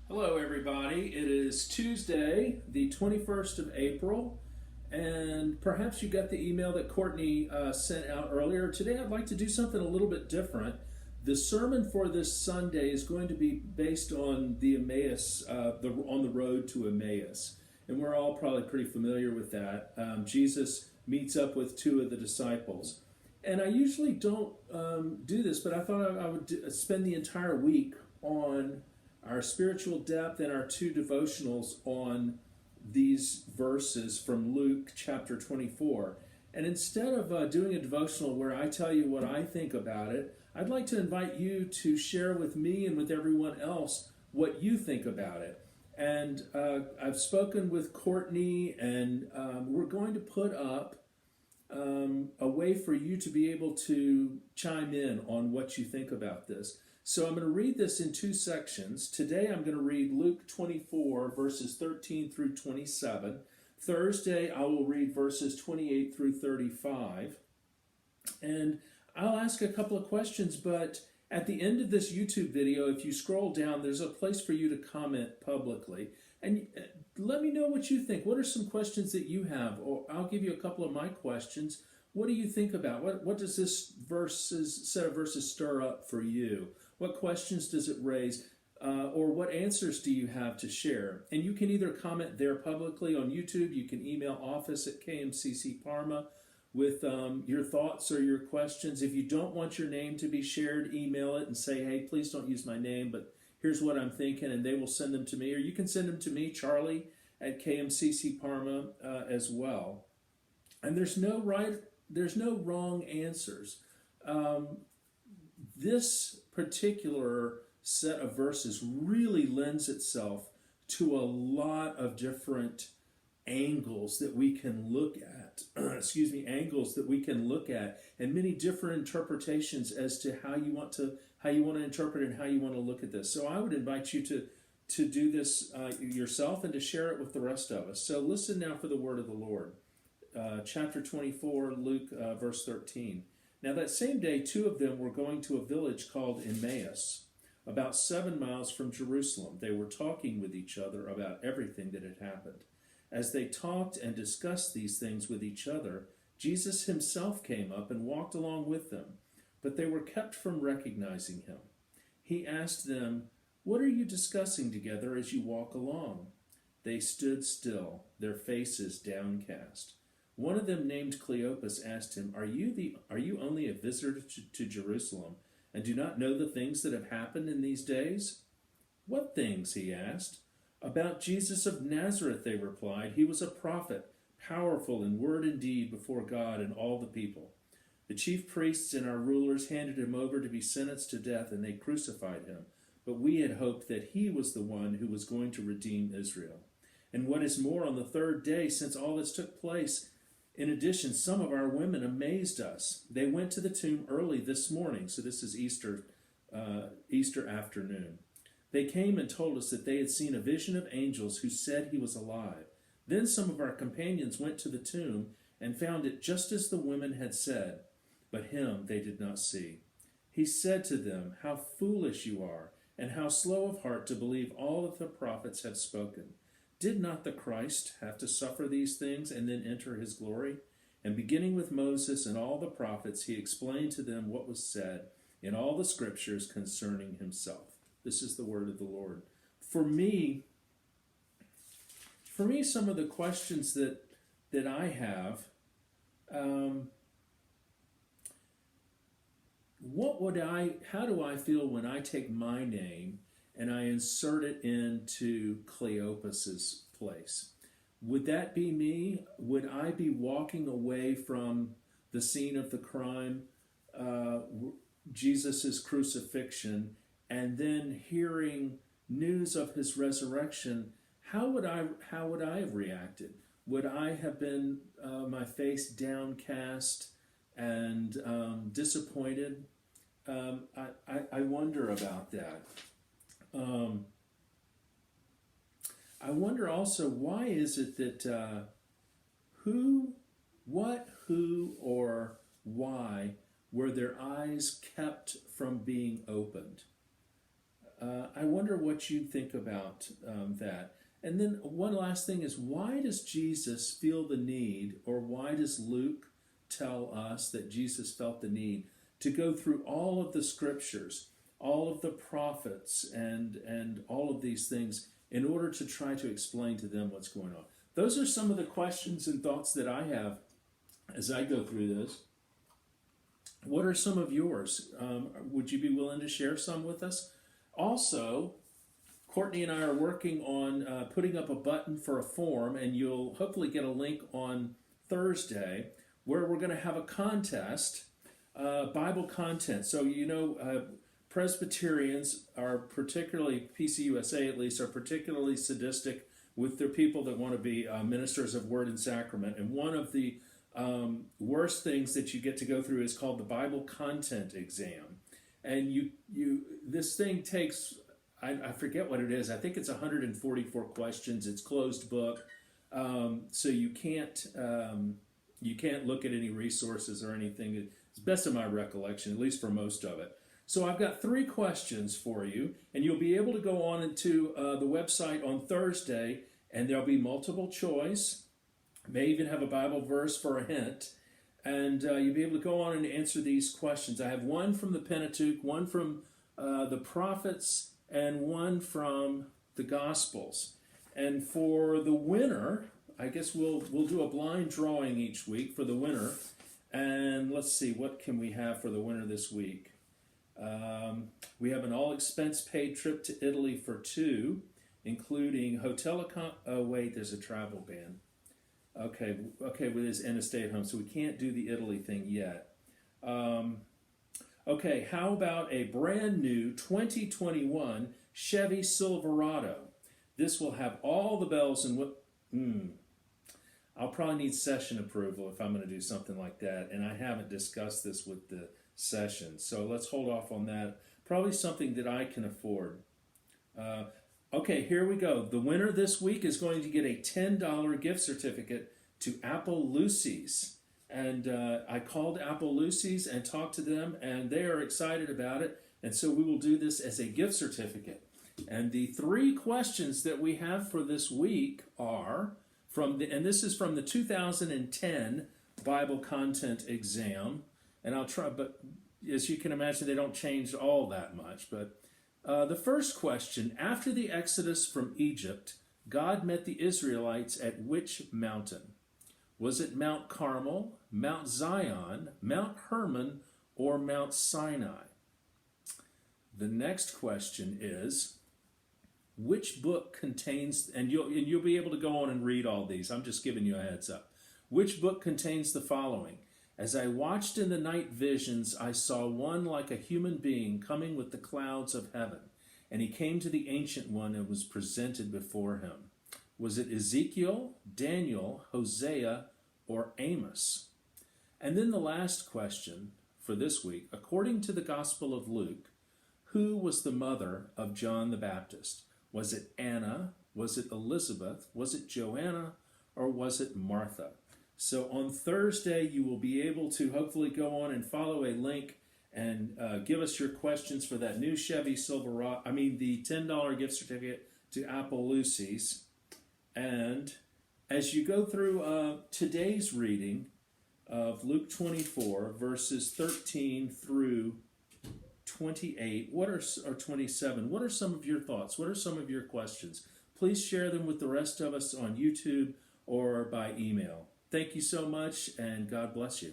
Hello, everybody. It is Tuesday, the 21st of April, and perhaps you got the email that Courtney sent out earlier. Today, I'd like to do something a little bit different. The sermon for this Sunday is going to be based on the Emmaus, on the road to Emmaus, and we're all probably pretty familiar with that. Jesus meets up with two of the disciples, and I usually don't do this, but I thought I would spend the entire week on our spiritual depth and our two devotionals on these verses from Luke chapter 24. And instead of doing a devotional where I tell you what I think about it, I'd like to invite you to share with me and with everyone else what you think about it. And I've spoken with Courtney, and we're going to put up a way for you to be able to chime in on what you think about this. So I'm going to read this in two sections. Today I'm going to read Luke 24, verses 13 through 27. Thursday I will read verses 28 through 35. And I'll ask a couple of questions, but at the end of this YouTube video, if you scroll down, there's a place for you to comment publicly. And let me know what you think. What are some questions that you have? Or I'll give you a couple of my questions. What do you think about? What does this set of verses stir up for you? What questions does it raise? Or what answers do you have to share? And you can either comment there publicly on YouTube. You can email office@KMCC Parma with your thoughts or your questions. If you don't want your name to be shared, email it and say, hey, please don't use my name, but here's what I'm thinking, and they will send them to me. Or you can send them to me, Charlie, at KMCC Parma as well. And there's no wrong answers. This particular set of verses really lends itself to a lot of different angles that we can look at. Angles that we can look at, and many different interpretations as to how you want to interpret and how you want to look at this. So I would invite you to do this yourself and to share it with the rest of us. So listen now for the word of the Lord. Chapter 24, Luke, verse 13. Now that same day, two of them were going to a village called Emmaus, about 7 miles from Jerusalem. They were talking with each other about everything that had happened. As they talked and discussed these things with each other, Jesus himself came up and walked along with them, but they were kept from recognizing him. He asked them, "What are you discussing together as you walk along?" They stood still, their faces downcast. One of them, named Cleopas, asked him, Are you only a visitor to Jerusalem, and do not know the things that have happened in these days?" "What things?" he asked. "About Jesus of Nazareth," they replied. "He was a prophet, powerful in word and deed before God and all the people. The chief priests and our rulers handed him over to be sentenced to death, and they crucified him. But we had hoped that he was the one who was going to redeem Israel. And what is more, on the third day since all this took place, in addition, some of our women amazed us. They went to the tomb early this morning," so this is Easter afternoon. "They came and told us that they had seen a vision of angels who said he was alive. Then some of our companions went to the tomb and found it just as the women had said, but him they did not see." He said to them, "How foolish you are, and how slow of heart to believe all that the prophets have spoken. Did not the Christ have to suffer these things and then enter his glory?" And beginning with Moses and all the prophets, he explained to them what was said in all the scriptures concerning himself. This is the word of the Lord. For me, some of the questions that I have, how do I feel when I take my name and I insert it into Cleopas's place? Would that be me? Would I be walking away from the scene of the crime, Jesus' crucifixion, and then hearing news of his resurrection? How would I have reacted? Would I have been my face downcast and disappointed? I wonder about that. I wonder also, why is it that who, or why were their eyes kept from being opened? I wonder what you think about that. And then one last thing is, why does Jesus feel the need, or why does Luke tell us that Jesus felt the need to go through all of the scriptures, all of the prophets, and all of these things in order to try to explain to them what's going on? Those are some of the questions and thoughts that I have as I go through this. What are some of yours? Would you be willing to share some with us? Also, Courtney and I are working on putting up a button for a form, and you'll hopefully get a link on Thursday where we're going to have a contest, Bible content. So, Presbyterians are particularly, PCUSA at least, are particularly sadistic with their people that want to be ministers of word and sacrament. And one of the worst things that you get to go through is called the Bible content exam. And this thing takes, I forget what it is. I think it's 144 questions. It's closed book, so you can't look at any resources or anything. It's best of my recollection, at least for most of it. So I've got 3 questions for you, and you'll be able to go on into the website on Thursday, and there'll be multiple choice. May even have a Bible verse for a hint. And you'll be able to go on and answer these questions. I have one from the Pentateuch, one from the prophets, and one from the Gospels. And for the winner, I guess we'll do a blind drawing each week for the winner. And let's see, what can we have for the winner this week? We have an all-expense-paid trip to Italy for 2, including hotel oh, wait, there's a travel ban. Okay, with his and a stay at home, so we can't do the Italy thing yet. Okay, how about a brand new 2021 Chevy Silverado? This will have all the bells and what? I'll probably need session approval if I'm going to do something like that, and I haven't discussed this with the session, so let's hold off on that. Probably something that I can afford. Okay, here we go. The winner this week is going to get a $10 gift certificate to Applelucys. And I called Applelucys and talked to them, and they are excited about it. And so we will do this as a gift certificate. And the 3 questions that we have for this week are and this is from the 2010 Bible content exam. And I'll try, but as you can imagine, they don't change all that much. But the first question, after the Exodus from Egypt, God met the Israelites at which mountain? Was it Mount Carmel, Mount Zion, Mount Hermon, or Mount Sinai? The next question is, which book contains, and you'll be able to go on and read all these, I'm just giving you a heads up. Which book contains the following? As I watched in the night visions, I saw one like a human being coming with the clouds of heaven, and he came to the Ancient One and was presented before him. Was it Ezekiel, Daniel, Hosea, or Amos? And then the last question for this week, according to the Gospel of Luke, who was the mother of John the Baptist? Was it Anna? Was it Elizabeth? Was it Joanna? Or was it Martha? So on Thursday, you will be able to hopefully go on and follow a link and give us your questions for that new Chevy Silverado, the $10 gift certificate to Applelucys. And as you go through today's reading of Luke 24, verses 13 through 28, or 27, what are some of your thoughts? What are some of your questions? Please share them with the rest of us on YouTube or by email. Thank you so much, and God bless you.